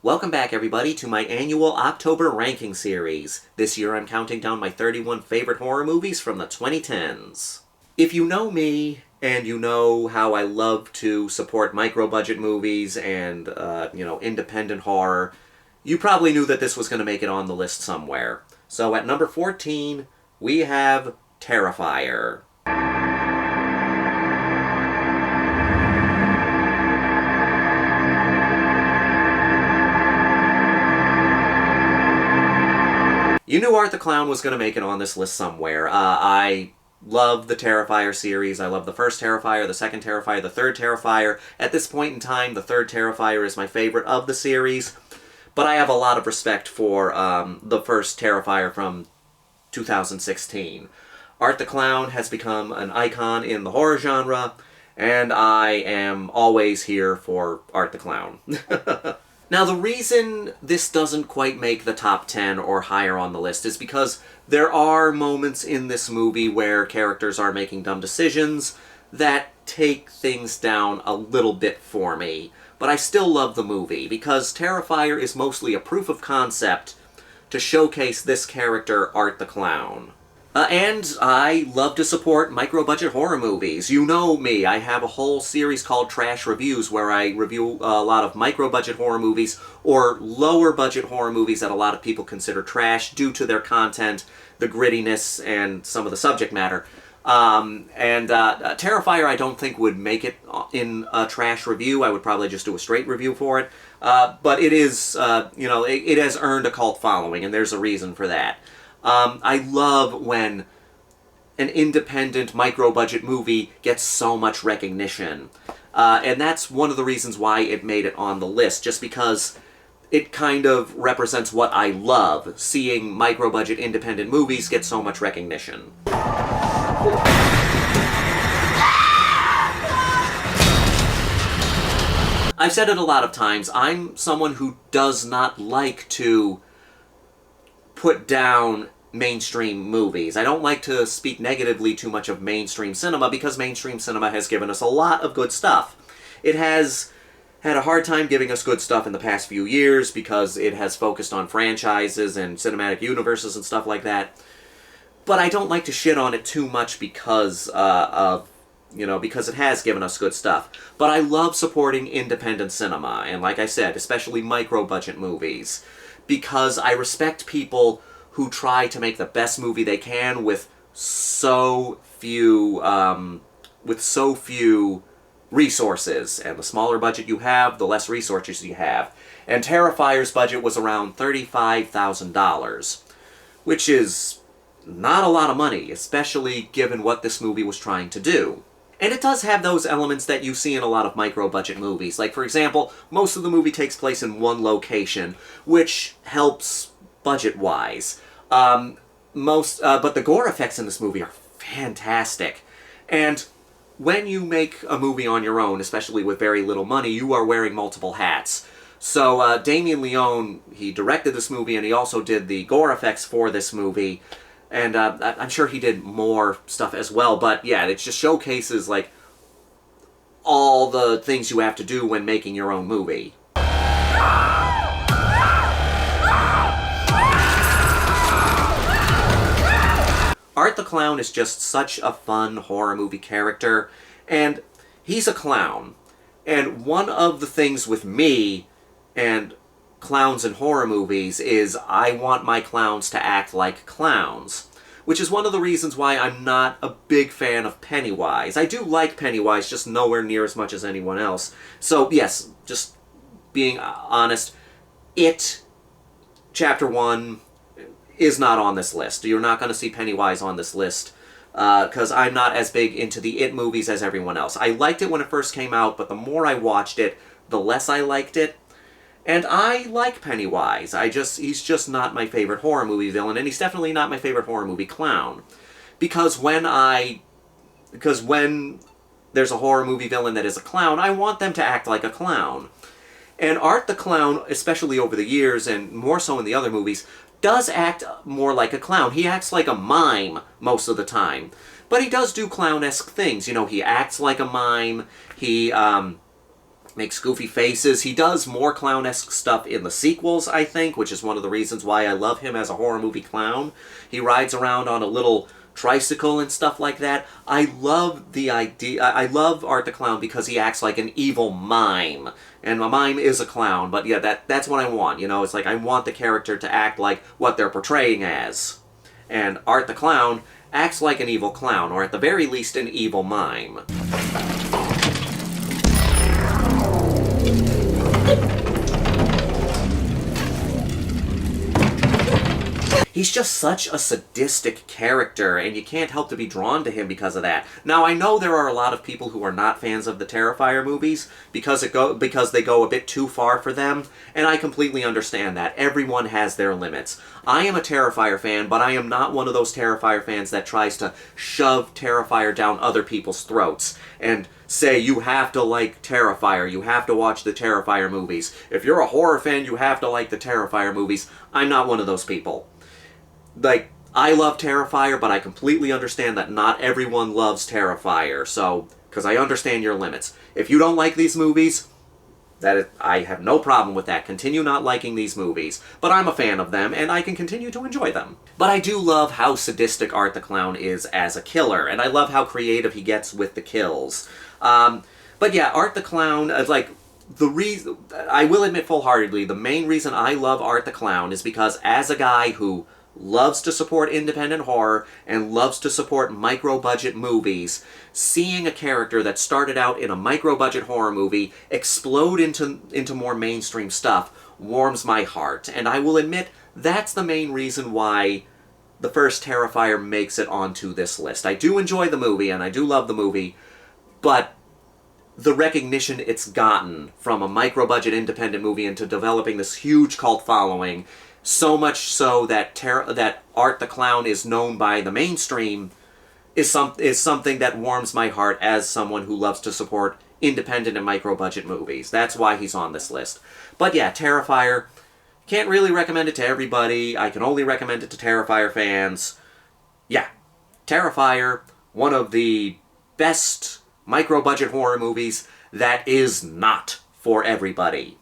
Welcome back, everybody, to my annual October ranking series. This year I'm counting down my 31 favorite horror movies from the 2010s. If you know me, and you know how I love to support micro-budget movies and, independent horror, you probably knew that this was going to make it on the list somewhere. So at number 14, we have Terrifier. You knew Art the Clown was going to make it on this list somewhere. I love the Terrifier series. I love the first Terrifier, the second Terrifier, the third Terrifier. At this point in time, the third Terrifier is my favorite of the series. But I have a lot of respect for the first Terrifier from 2016. Art the Clown has become an icon in the horror genre, and I am always here for Art the Clown. Now, the reason this doesn't quite make the top 10 or higher on the list is because there are moments in this movie where characters are making dumb decisions that take things down a little bit for me. But I still love the movie, because Terrifier is mostly a proof of concept to showcase this character, Art the Clown. And I love to support micro-budget horror movies. You know me, I have a whole series called Trash Reviews where I review a lot of micro-budget horror movies or lower-budget horror movies that a lot of people consider trash due to their content, the grittiness, and some of the subject matter. Terrifier I don't think would make it in a trash review. I would probably just do a straight review for it. But it is, it has earned a cult following, and there's a reason for that. I love when an independent micro-budget movie gets so much recognition. And that's one of the reasons why it made it on the list, just because it kind of represents what I love, seeing micro-budget independent movies get so much recognition. I've said it a lot of times, I'm someone who does not like to put down mainstream movies. I don't like to speak negatively too much of mainstream cinema, because mainstream cinema has given us a lot of good stuff. It has had a hard time giving us good stuff in the past few years because it has focused on franchises and cinematic universes and stuff like that. But I don't like to shit on it too much because because it has given us good stuff. But I love supporting independent cinema, and like I said, especially micro-budget movies, because I respect people who try to make the best movie they can with so few resources. And the smaller budget you have, the less resources you have. And Terrifier's budget was around $35,000, which is not a lot of money, especially given what this movie was trying to do. And it does have those elements that you see in a lot of micro-budget movies. Like, for example, most of the movie takes place in one location, which helps budget-wise. But the gore effects in this movie are fantastic. And when you make a movie on your own, especially with very little money, you are wearing multiple hats. So Damien Leone, he directed this movie, and he also did the gore effects for this movie. And I'm sure he did more stuff as well, but yeah, it just showcases, like, all the things you have to do when making your own movie. Art the Clown is just such a fun horror movie character, and he's a clown. And one of the things with me and clowns in horror movies is I want my clowns to act like clowns, which is one of the reasons why I'm not a big fan of Pennywise. I do like Pennywise, just nowhere near as much as anyone else. So yes, just being honest, It Chapter 1 is not on this list. You're not going to see Pennywise on this list, because I'm not as big into the It movies as everyone else. I liked it when it first came out, but the more I watched it, the less I liked it. And I like Pennywise. He's just not my favorite horror movie villain, and he's definitely not my favorite horror movie clown. Because when there's a horror movie villain that is a clown, I want them to act like a clown. And Art the Clown, especially over the years, and more so in the other movies, does act more like a clown. He acts like a mime most of the time. But he does do clown-esque things. You know, he acts like a mime. He makes goofy faces. He does more clown-esque stuff in the sequels, I think, which is one of the reasons why I love him as a horror movie clown. He rides around on a little tricycle and stuff like that. I love the idea. I love Art the Clown because he acts like an evil mime. And a mime is a clown, but yeah, that's what I want. You know, it's like I want the character to act like what they're portraying as. And Art the Clown acts like an evil clown, or at the very least an evil mime. He's just such a sadistic character, and you can't help to be drawn to him because of that. Now, I know there are a lot of people who are not fans of the Terrifier movies because they go a bit too far for them, and I completely understand that. Everyone has their limits. I am a Terrifier fan, but I am not one of those Terrifier fans that tries to shove Terrifier down other people's throats and say, you have to like Terrifier, you have to watch the Terrifier movies. If you're a horror fan, you have to like the Terrifier movies. I'm not one of those people. Like, I love Terrifier, but I completely understand that not everyone loves Terrifier, so, because I understand your limits. If you don't like these movies, I have no problem with that. Continue not liking these movies. But I'm a fan of them, and I can continue to enjoy them. But I do love how sadistic Art the Clown is as a killer, and I love how creative he gets with the kills. But yeah, Art the Clown, I will admit full-heartedly, the main reason I love Art the Clown is because as a guy who loves to support independent horror and loves to support micro-budget movies, seeing a character that started out in a micro-budget horror movie explode into more mainstream stuff warms my heart. And I will admit, that's the main reason why the first Terrifier makes it onto this list. I do enjoy the movie, and I do love the movie, but the recognition it's gotten from a micro-budget independent movie into developing this huge cult following, so much so that Art the Clown is known by the mainstream, is something that warms my heart as someone who loves to support independent and micro-budget movies. That's why he's on this list. But yeah, Terrifier, can't really recommend it to everybody. I can only recommend it to Terrifier fans. Yeah, Terrifier, one of the best micro-budget horror movies that is not for everybody.